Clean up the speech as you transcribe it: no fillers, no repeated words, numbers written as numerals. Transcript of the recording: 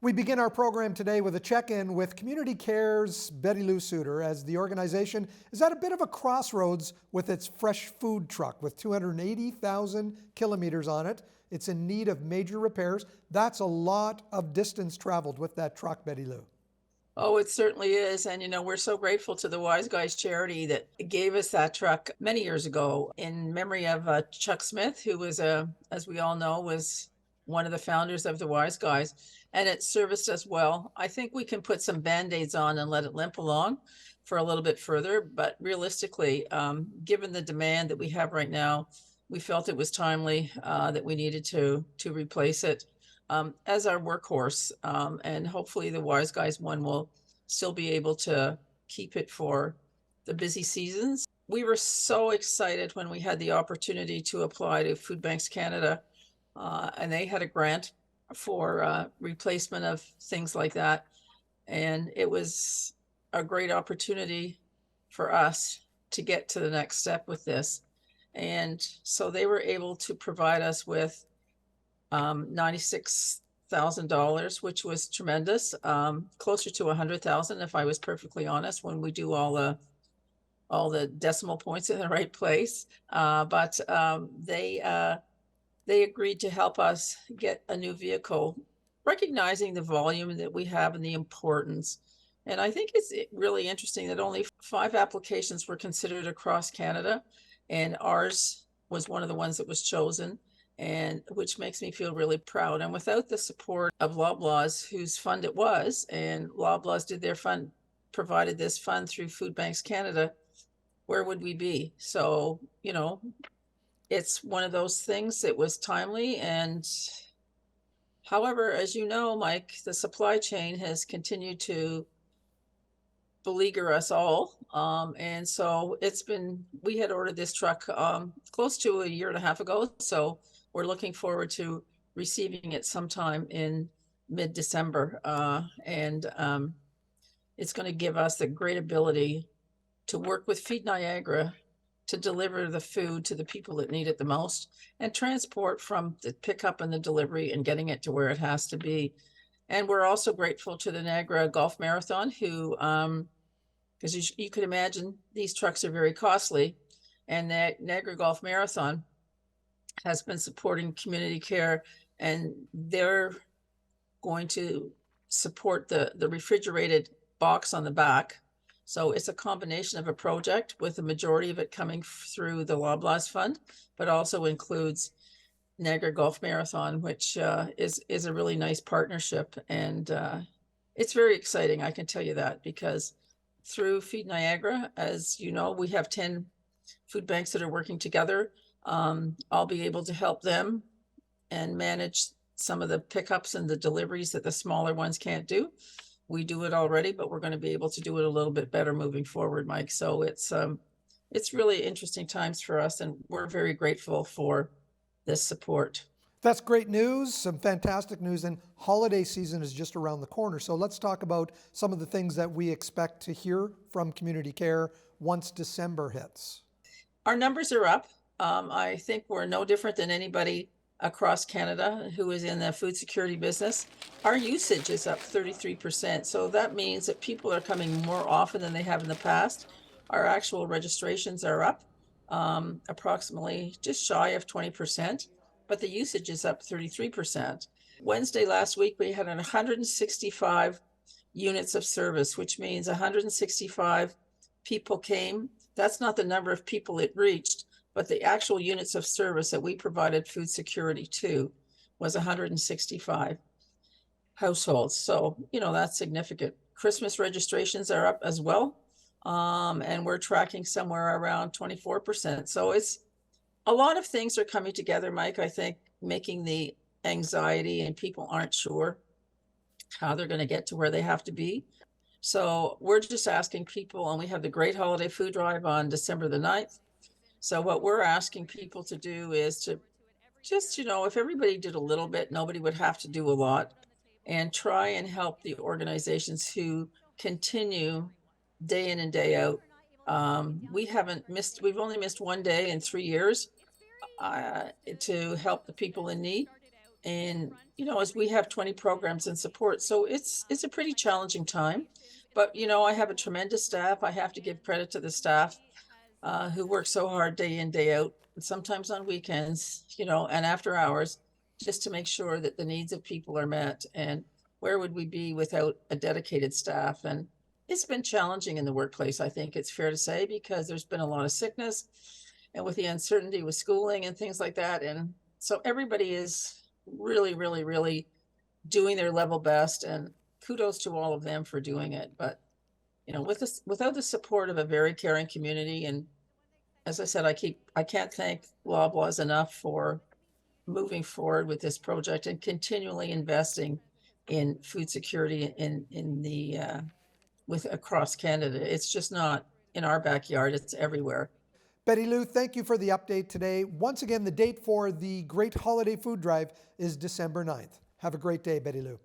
We begin our program today with a check-in with Community Care's Betty Lou Souter, as the organization is at a bit of a crossroads with its fresh food truck with 280,000 kilometers on it. It's in need of major repairs. That's a lot of distance traveled with that truck, Betty Lou. Oh, it certainly is. And, we're so grateful to the Wise Guys charity that gave us that truck many years ago in memory of Chuck Smith, who was, as we all know, was one of the founders of the Wise Guys. And it serviced us well. I think we can put some Band-Aids on and let it limp along for a little bit further. But realistically, given the demand that we have right now, we felt it was timely that we needed to replace it as our workhorse. And hopefully the Wise Guys one will still be able to keep it for the busy seasons. We were so excited when we had the opportunity to apply to Food Banks Canada, and they had a grant for replacement of things like that. And it was a great opportunity for us to get to the next step with this. And so they were able to provide us with $96,000, which was tremendous, closer to 100,000 if I was perfectly honest, when we do all the decimal points in the right place. But they agreed to help us get a new vehicle, recognizing the volume that we have and the importance. And I think it's really interesting that only 5 applications were considered across Canada, and ours was one of the ones that was chosen, and which makes me feel really proud. And without the support of Loblaws, whose fund it was, and Loblaws did their fund, provided this fund through Food Banks Canada, where would we be? So, it's one of those things that was timely. And however, as you know, Mike, the supply chain has continued to beleaguer us all. And so we had ordered this truck close to a year and a half ago. So we're looking forward to receiving it sometime in mid-December. And it's going to give us the great ability to work with Feed Niagara to deliver the food to the people that need it the most, and transport from the pickup and the delivery and getting it to where it has to be. And we're also grateful to the Niagara Golf Marathon, who, because you could imagine these trucks are very costly, and that Niagara Golf Marathon has been supporting Community Care, and they're going to support the refrigerated box on the back. So it's a combination of a project, with the majority of it coming through the Loblaws Fund, but also includes Niagara Golf Marathon, which is a really nice partnership. And it's very exciting, I can tell you that, because through Feed Niagara, as you know, we have 10 food banks that are working together. I'll be able to help them and manage some of the pickups and the deliveries that the smaller ones can't do. We do it already, but we're going to be able to do it a little bit better moving forward, Mike. So it's really interesting times for us, and we're very grateful for this support. That's great news, some fantastic news, and holiday season is just around the corner. So let's talk about some of the things that we expect to hear from Community Care once December hits. Our numbers are up. I think we're no different than anybody across Canada who is in the food security business. Our usage is up 33%. So that means that people are coming more often than they have in the past. Our actual registrations are up approximately just shy of 20%, but the usage is up 33%. Wednesday last week, we had 165 units of service, which means 165 people came. That's not the number of people it reached, but the actual units of service that we provided food security to was 165 households. So, that's significant. Christmas registrations are up as well. And we're tracking somewhere around 24%. So it's a lot of things are coming together, Mike, I think, making the anxiety, and people aren't sure how they're going to get to where they have to be. So we're just asking people, and we have the Great Holiday Food Drive on December the 9th. So what we're asking people to do is to just, if everybody did a little bit, nobody would have to do a lot, and try and help the organizations who continue day in and day out. We've only missed one day in 3 years to help the people in need. And, as we have 20 programs in support, so it's a pretty challenging time. But, I have a tremendous staff. I have to give credit to the staff who work so hard day in, day out, and sometimes on weekends, and after hours, just to make sure that the needs of people are met. And where would we be without a dedicated staff? And it's been challenging in the workplace, I think it's fair to say, because there's been a lot of sickness and with the uncertainty with schooling and things like that. And so everybody is really, really, really doing their level best, and kudos to all of them for doing it. But without the support of a very caring community, and as I said, I can't thank Loblaws enough for moving forward with this project and continually investing in food security in the with across Canada. It's just not in our backyard, it's everywhere. Betty Lou, thank you for the update today. Once again, the date for the Great Holiday Food Drive is December 9th. Have a great day, Betty Lou.